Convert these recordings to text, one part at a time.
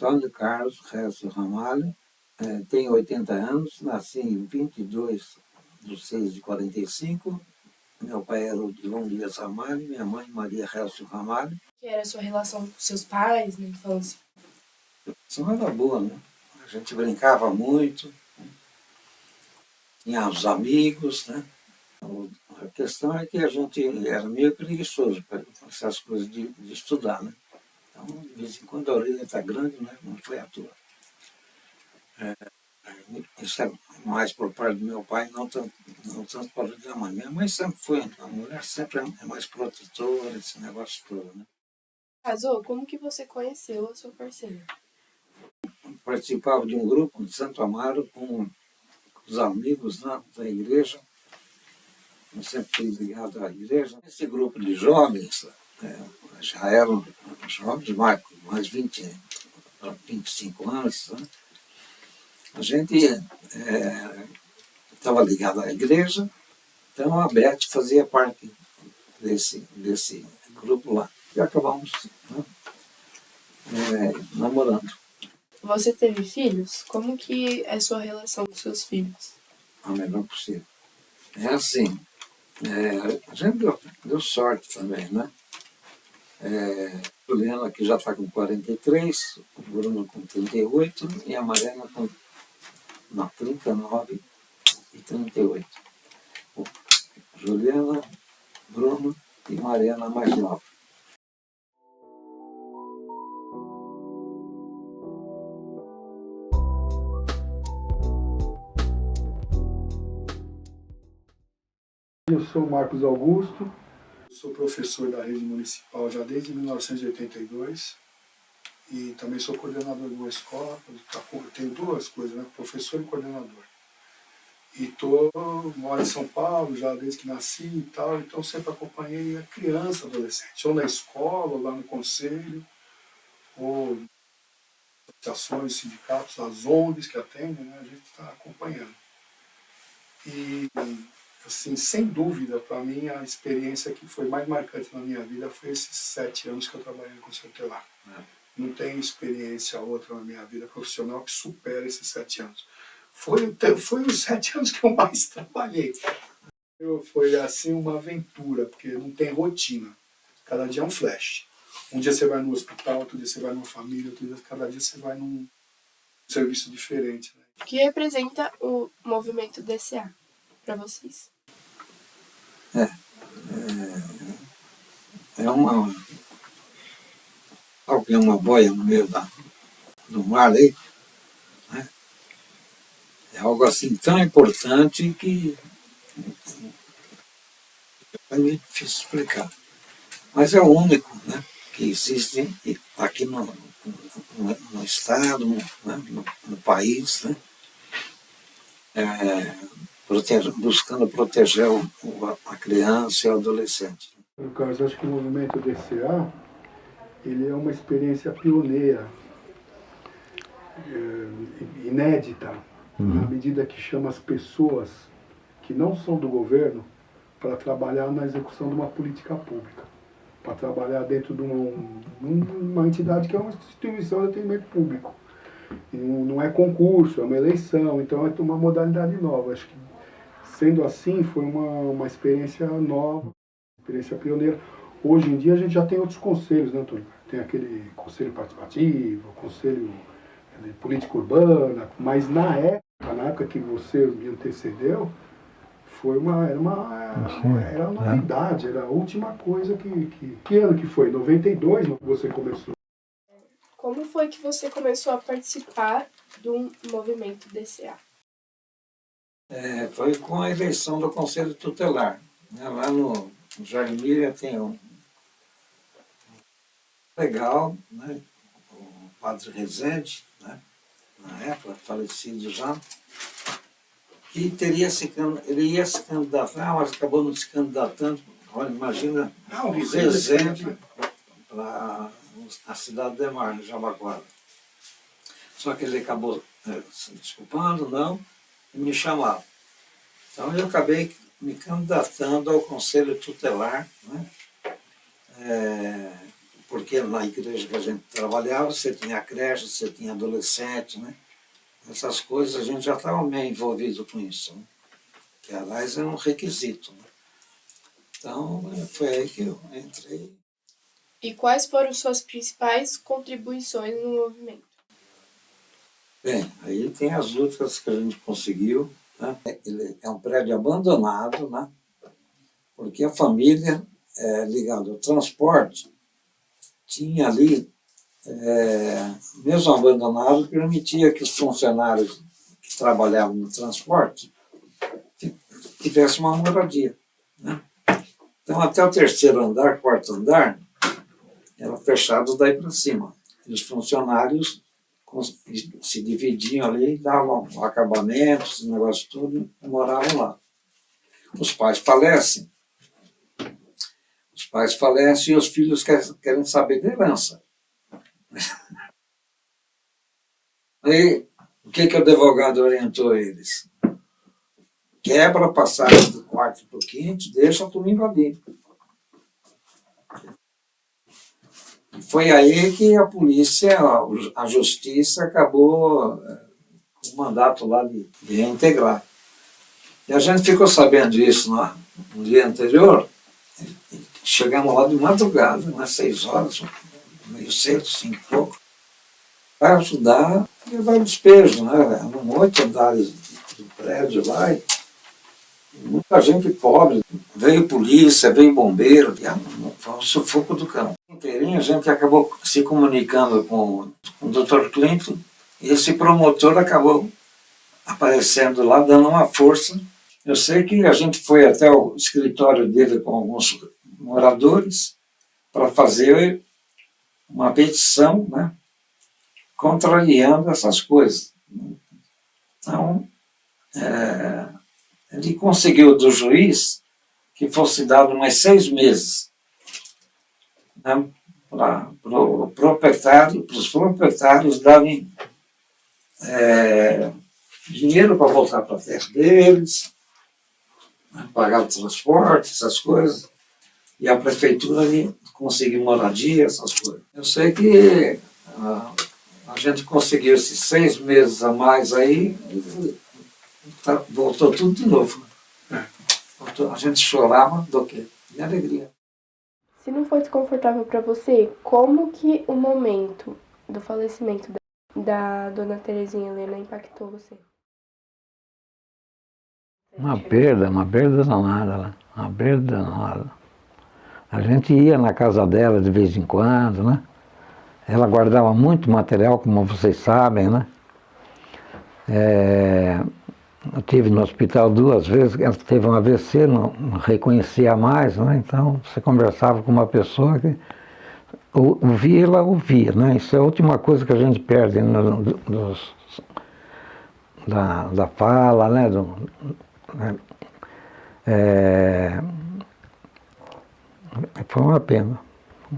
Antônio Carlos Resto Ramalho, tenho 80 anos, nasci em 22/6/45. Meu pai era o João Dias Ramalho, minha mãe Maria Resto Ramalho. Que era a sua relação com seus pais na infância? Isso era boa, né? A gente brincava muito, tinha os amigos, né? A questão é que a gente era meio preguiçoso para essas coisas de estudar, né? Então, de vez em quando a orelha está grande, né? Não foi à toa. Isso é mais por parte do meu pai, não tanto por parte da mãe. Minha mãe sempre foi, a mulher sempre é mais protetora, esse negócio todo, né? Casou? Como que você conheceu a sua parceira? Participava de um grupo de Santo Amaro com os amigos, né, da igreja. Eu sempre fui ligado à igreja. Esse grupo de jovens, já eram jovens, mais 25 anos, né? A gente estava ligado à igreja, então a Beth fazia parte desse grupo lá. E acabamos, né, namorando. Você teve filhos? Como que é a sua relação com seus filhos? A melhor possível. É assim, a gente deu sorte também, né? Juliana, que já está com 43, o Bruno com 38 e a Mariana com 39 e 38. Juliana, Bruno e Mariana mais nova. Eu sou Marcos Augusto, sou professor da rede municipal já desde 1982 e também sou coordenador de uma escola. Tenho duas coisas, né? Professor e coordenador. E moro em São Paulo já desde que nasci e tal, então sempre acompanhei a criança, adolescente, ou na escola, ou lá no conselho, ou associações, sindicatos, as ONGs que atendem, né? A gente está acompanhando. E, assim, sem dúvida, para mim, a experiência que foi mais marcante na minha vida foi esses 7 anos que eu trabalhei no Conselho Tutelar. Não tem experiência outra na minha vida profissional que supere esses 7 anos. Foi os 7 anos que eu mais trabalhei. Foi, assim, uma aventura, porque não tem rotina. Cada dia é um flash. Um dia você vai no hospital, outro dia você vai numa família, outro dia, cada dia você vai num serviço diferente, né? O que representa o movimento DCA para vocês? Alguém uma boia no meio do mar aí, né? É algo assim tão importante que é meio difícil explicar. Mas é o único, né, que existe aqui no estado, né, no país, né, buscando proteger a criança e o adolescente. Carlos, acho que o movimento DCA ele é uma experiência pioneira, inédita, na medida que chama as pessoas que não são do governo para trabalhar na execução de uma política pública, para trabalhar dentro de uma entidade que é uma instituição de atendimento público. E não é concurso, é uma eleição, então é uma modalidade nova. Acho que, sendo assim, foi uma experiência nova, experiência pioneira. Hoje em dia a gente já tem outros conselhos, né, Antônio? Tem aquele conselho participativo, conselho de política urbana, mas na época que você me antecedeu, era uma novidade, era a última coisa que ano que foi? 92 você começou? Como foi que você começou a participar do movimento DCA? Foi com a eleição do Conselho Tutelar, né? Lá no Jardim Miriam tem um legal, né? O padre Rezende, né? Na época, falecido já, que ele ia se candidatar, mas acabou não se candidatando. Olha, imagina o Rezende para a cidade de Mar, Jabaquara. Só que ele acabou se desculpando, não, e me chamaram. Então eu acabei me candidatando ao Conselho Tutelar, né? porque na igreja que a gente trabalhava, você tinha creche, você tinha adolescente, né? Essas coisas a gente já estava meio envolvido com isso, né? Que, aliás, é um requisito, né? Então, foi aí que eu entrei. E quais foram suas principais contribuições no movimento? Bem, aí tem as lutas que a gente conseguiu, né? Ele é um prédio abandonado, né? Porque a família, ligada ao transporte, tinha ali, mesmo abandonado, permitia que os funcionários que trabalhavam no transporte tivessem uma moradia, né? Então, até o terceiro andar, quarto andar, era fechado daí para cima. E os funcionários se dividiam ali, davam acabamentos, esse negócio tudo, e moravam lá. Os pais falecem e os filhos querem saber da herança. Aí, o que o advogado orientou eles? Quebra a passagem do quarto para o quinto, deixa tudo invadir. E foi aí que a polícia, a justiça, acabou com o mandato lá de reintegrar. E a gente ficou sabendo disso no dia anterior, chegamos lá de madrugada, umas 6 horas, meio cedo, 5 e pouco, para ajudar a levar o despejo, né? Eram 8 andares do prédio lá, e muita gente pobre, veio polícia, veio bombeiro, foi um sufoco do cão. Inteirinho, a gente acabou se comunicando com o Dr. Clinton, e esse promotor acabou aparecendo lá, dando uma força. Eu sei que a gente foi até o escritório dele com alguns moradores para fazer uma petição, né, contrariando essas coisas. Então, ele conseguiu do juiz que fosse dado mais 6 meses, né, para os proprietários darem dinheiro para voltar para a terra deles, né, pagar o transporte, essas coisas, e a prefeitura conseguir moradia, essas coisas. Eu sei que a gente conseguiu esses 6 meses a mais aí, voltou tudo de novo. A gente chorava do quê? De alegria. Se não foi desconfortável para você, como que o momento do falecimento da dona Terezinha Helena impactou você? Uma perda danada, uma perda danada. A gente ia na casa dela de vez em quando, né? Ela guardava muito material, como vocês sabem, né? Eu estive no hospital 2 vezes, ela teve um AVC, não reconhecia mais, né? Então você conversava com uma pessoa que ouvia, ela ouvia, né? Isso é a última coisa que a gente perde da fala, né? Foi uma pena,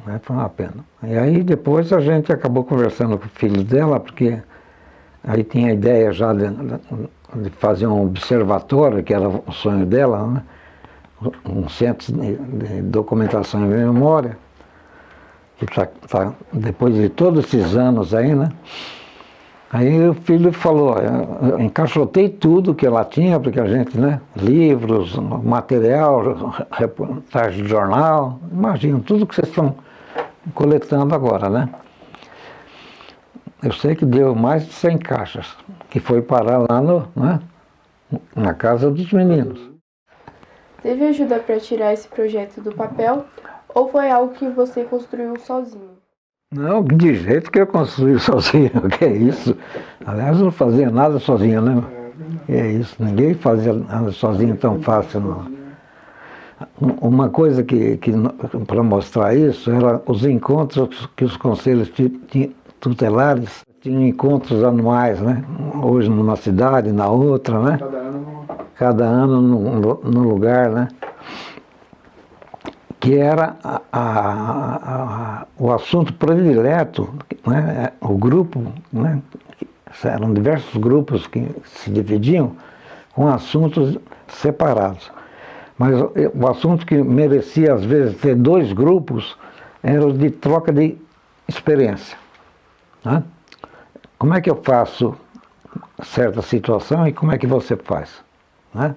né? Foi uma pena. E aí depois a gente acabou conversando com o filho dela, porque aí tinha a ideia já de fazer um observatório, que era o sonho dela, né? Um centro de documentação e memória, que depois de todos esses anos aí, né? Aí o filho falou, eu encaixotei tudo que ela tinha, porque a gente, né, livros, material, reportagem de jornal, imagina, tudo que vocês estão coletando agora, né? Eu sei que deu mais de 100 caixas, que foi parar lá na casa dos meninos. Teve ajuda para tirar esse projeto do papel ou foi algo que você construiu sozinho? Não, de jeito que eu construí sozinho, que é isso. Aliás, eu não fazia nada sozinho, né? É isso, ninguém fazia nada sozinho tão fácil, não. Uma coisa para mostrar isso, era os encontros que os conselhos tutelares tinham encontros anuais, né? Hoje numa cidade, na outra, né? Cada ano num lugar, né? Que era o assunto predileto, né? O grupo, né? Eram diversos grupos que se dividiam com assuntos separados. Mas o assunto que merecia, às vezes, ter 2 grupos, era de troca de experiência. Né? Como é que eu faço certa situação e como é que você faz? Né?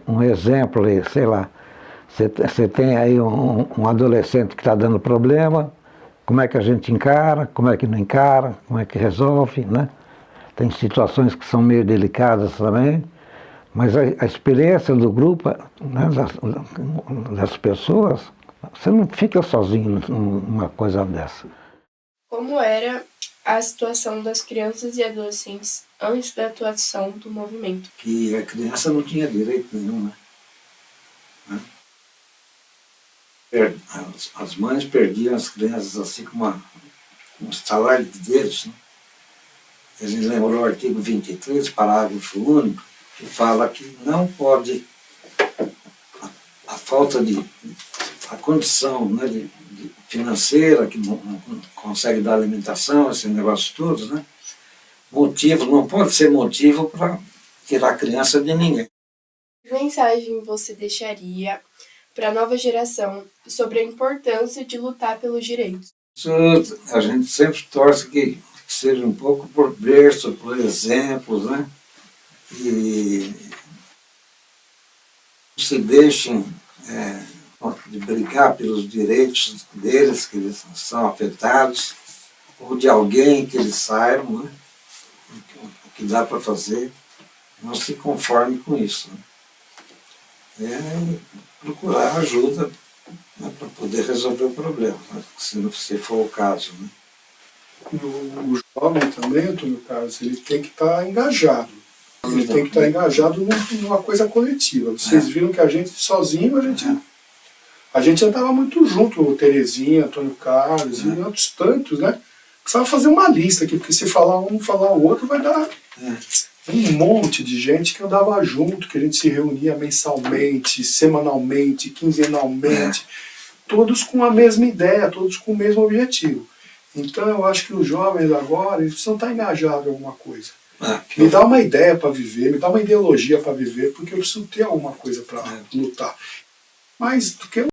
Um exemplo, sei lá, você tem aí um adolescente que está dando problema, como é que a gente encara, como é que não encara, como é que resolve, né? Tem situações que são meio delicadas também, mas a experiência do grupo, né, das pessoas, você não fica sozinho numa coisa dessa. Como era a situação das crianças e adolescentes antes da atuação do movimento? Que a criança não tinha direito nenhum, né? As mães perdiam as crianças assim como um salário de deles, né? Ele lembrou o artigo 23, parágrafo único, que fala que não pode, a falta a condição, né, financeira, que não consegue dar alimentação, esse negócio todo, né? Motivo, não pode ser motivo para tirar a criança de ninguém. Que mensagem você deixaria para a nova geração sobre a importância de lutar pelos direitos? Isso, a gente sempre torce que seja um pouco por berço, por exemplos, né? E se deixem de brigar pelos direitos deles, que eles são afetados, ou de alguém que eles saibam, né? O que dá para fazer, não se conforme com isso, né? Procurar ajuda, né, para poder resolver o problema, né, se for o caso, né? O jovem também, Antônio Carlos, ele tem que estar engajado. Ele tem que estar engajado numa coisa coletiva. Vocês viram que a gente sozinho, a gente andava muito junto, o Terezinha, Antônio Carlos e outros tantos, né? Precisava fazer uma lista aqui, porque se falar um, falar o outro, vai dar um monte de gente que andava junto, que a gente se reunia mensalmente, semanalmente, quinzenalmente, todos com a mesma ideia, todos com o mesmo objetivo. Então eu acho que os jovens agora, eles precisam estar engajados em alguma coisa. Me dá uma ideia para viver, me dá uma ideologia para viver, porque eu preciso ter alguma coisa para lutar. Mais do que